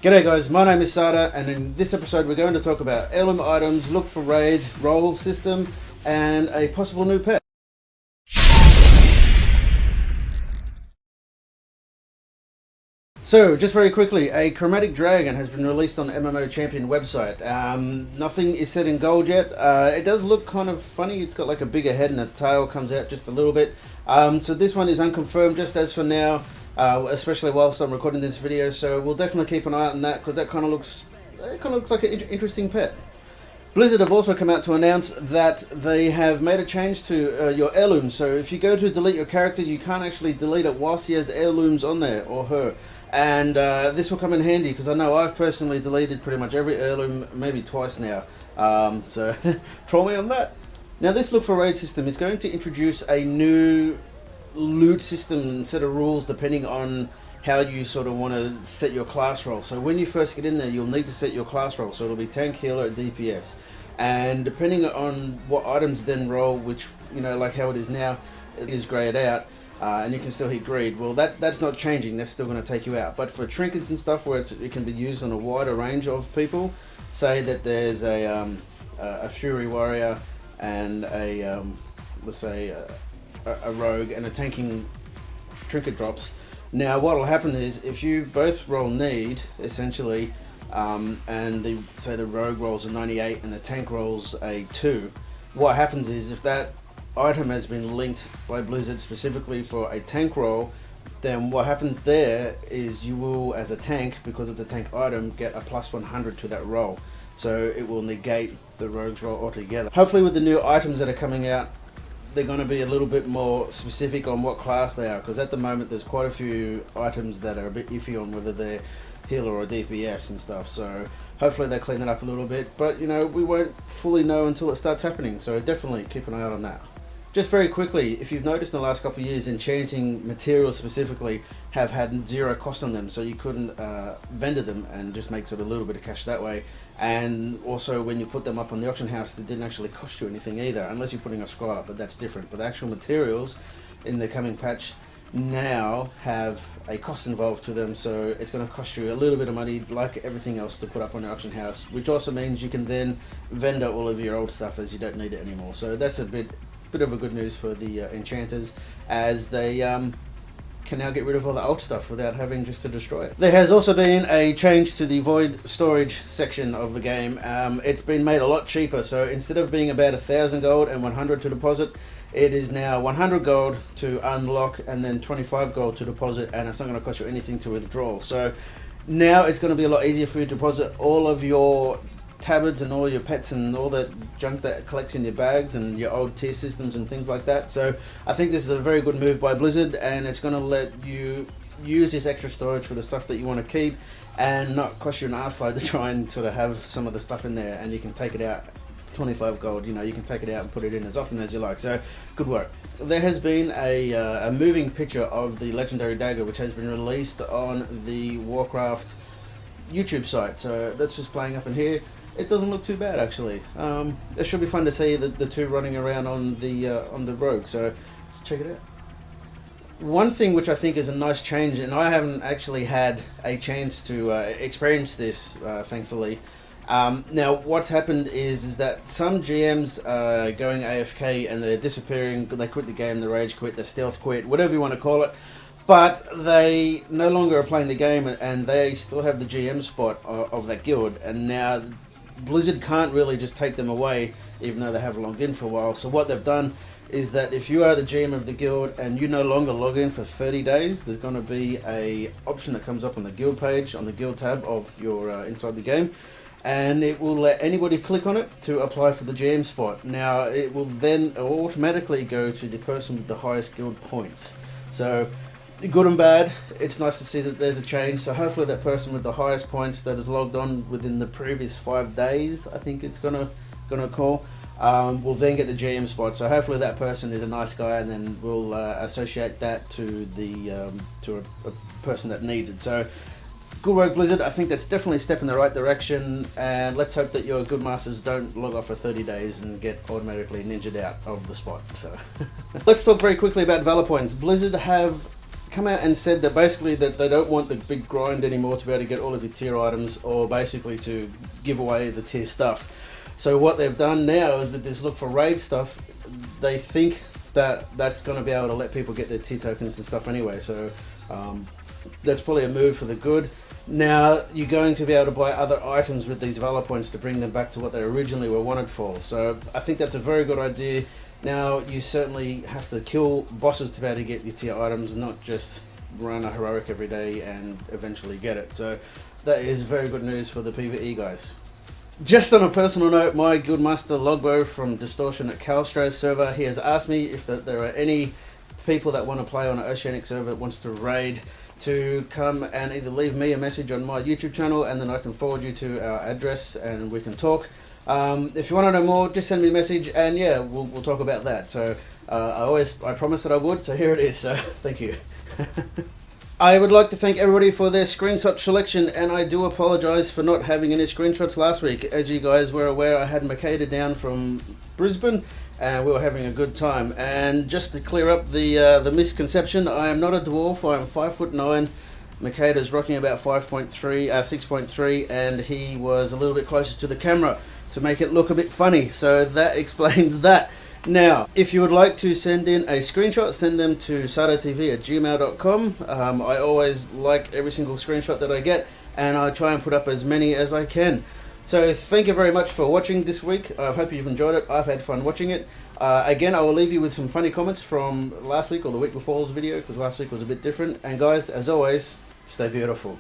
G'day guys, my name is Sada, and in this episode we're going to talk about heirloom items, look for raid, roll system, and a possible new pet. So, just very quickly, a chromatic dragon has been released on MMO Champion website. Nothing is set in gold yet. It does look kind of funny. It's got like a bigger head and the tail comes out just a little bit. So this one is unconfirmed just as for now, especially whilst I'm recording this video. So we'll definitely keep an eye on that because that kind of looks like an interesting pet. Blizzard have also come out to announce that they have made a change to your heirlooms. So if you go to delete your character, you can't actually delete it whilst he has heirlooms on there, or her. And this will come in handy because I know I've personally deleted pretty much every heirloom maybe twice now. So troll me on that. Now this look for raid system is going to introduce a new loot system set of rules depending on how you sort of want to set your class role. So when you first get in there, you'll need to set your class role. So it'll be tank, healer, DPS. And depending on what items then roll, which, you know, like how it is now, it is greyed out. And you can still hit greed. Well, that's not changing. That's still going to take you out. But for trinkets and stuff, where it can be used on a wider range of people, say that there's a fury warrior and let's say a rogue and a tanking trinket drops. Now, what will happen is if you both roll need, essentially, and say the rogue rolls a 98 and the tank rolls a 2, what happens is if that item has been linked by Blizzard specifically for a tank roll, then what happens there is you will, as a tank, because it's a tank item, get a plus 100 to that roll. So it will negate the rogue's roll altogether. Hopefully with the new items that are coming out, they're going to be a little bit more specific on what class they are, because at the moment there's quite a few items that are a bit iffy on whether they're healer or DPS and stuff. So hopefully they clean it up a little bit, but you know, we won't fully know until it starts happening, so definitely keep an eye out on that. Just very quickly, if you've noticed in the last couple of years, enchanting materials specifically have had zero cost on them, so you couldn't vendor them and just make sort of a little bit of cash that way. And also when you put them up on the auction house, they didn't actually cost you anything either, unless you're putting a scroll up, but that's different. But the actual materials in the coming patch now have a cost involved to them, so it's going to cost you a little bit of money like everything else to put up on the auction house, which also means you can then vendor all of your old stuff as you don't need it anymore. So that's a bit of a good news for the enchanters, as they can now get rid of all the old stuff without having just to destroy it. There has also been a change to the void storage section of the game. It's been made a lot cheaper, so instead of being about 1,000 gold and 100 to deposit, it is now 100 gold to unlock and then 25 gold to deposit, and it's not going to cost you anything to withdraw. So now it's going to be a lot easier for you to deposit all of your tabards and all your pets and all that junk that collects in your bags and your old tier systems and things like that. So I think this is a very good move by Blizzard, and it's going to let you use this extra storage for the stuff that you want to keep and not cost you an arseload to try and sort of have some of the stuff in there, and you can take it out 25 gold, you know, you can take it out and put it in as often as you like. So good work. There has been a moving picture of the legendary dagger, which has been released on the Warcraft YouTube site, so that's just playing up in here. It doesn't look too bad actually. It should be fun to see the two running around on the rogue, so check it out. One thing which I think is a nice change, and I haven't actually had a chance to experience this thankfully. Now what's happened is that some GMs are going AFK and they're disappearing. They quit the game, they rage quit, they stealth quit, whatever you want to call it. But they no longer are playing the game, and they still have the GM spot of that guild, and now Blizzard can't really just take them away even though they have logged in for a while. So what they've done is that if you are the GM of the guild and you no longer log in for 30 days, there's going to be a option that comes up on the guild page, on the guild tab of your inside the game, and it will let anybody click on it to apply for the GM spot. Now it will then automatically go to the person with the highest guild points. So good and bad, it's nice to see that there's a change. So hopefully that person with the highest points that has logged on within the previous 5 days, I think it's gonna call, will then get the GM spot. So hopefully that person is a nice guy, and then we'll associate that to the to a person that needs it. So good work, Blizzard. I think that's definitely a step in the right direction, and let's hope that your good masters don't log off for 30 days and get automatically ninja'd out of the spot. So let's talk very quickly about Valor points. Blizzard have come out and said that basically that they don't want the big grind anymore to be able to get all of your tier items, or basically to give away the tier stuff. So what they've done now is with this look for raid stuff, they think that that's going to be able to let people get their tier tokens and stuff anyway. So that's probably a move for the good. Now you're going to be able to buy other items with these Valor points to bring them back to what they originally were wanted for. So I think that's a very good idea. Now you certainly have to kill bosses to be able to get your tier items, not just run a heroic every day and eventually get it. So that is very good news for the PvE guys. Just on a personal note, my Guildmaster Logbo from Distortion at Calstro's server, he has asked me if there are any people that want to play on an Oceanic server that wants to raid, to come and either leave me a message on my YouTube channel and then I can forward you to our address and we can talk. If you want to know more, just send me a message and yeah, we'll talk about that. So I promised that I would, so here it is, so thank you. I would like to thank everybody for their screenshot selection, and I do apologise for not having any screenshots last week. As you guys were aware, I had Makeda down from Brisbane and we were having a good time. And just to clear up the misconception, I am not a dwarf, I am 5'9". Makeda's rocking about 6.3, and he was a little bit closer to the camera to make it look a bit funny, so that explains that. Now, if you would like to send in a screenshot, send them to sadotv@gmail.com. I always like every single screenshot that I get, and I try and put up as many as I can. So thank you very much for watching this week. I hope you've enjoyed it. I've had fun watching it. Again, I will leave you with some funny comments from last week or the week before's video, because last week was a bit different. And guys, as always, stay beautiful.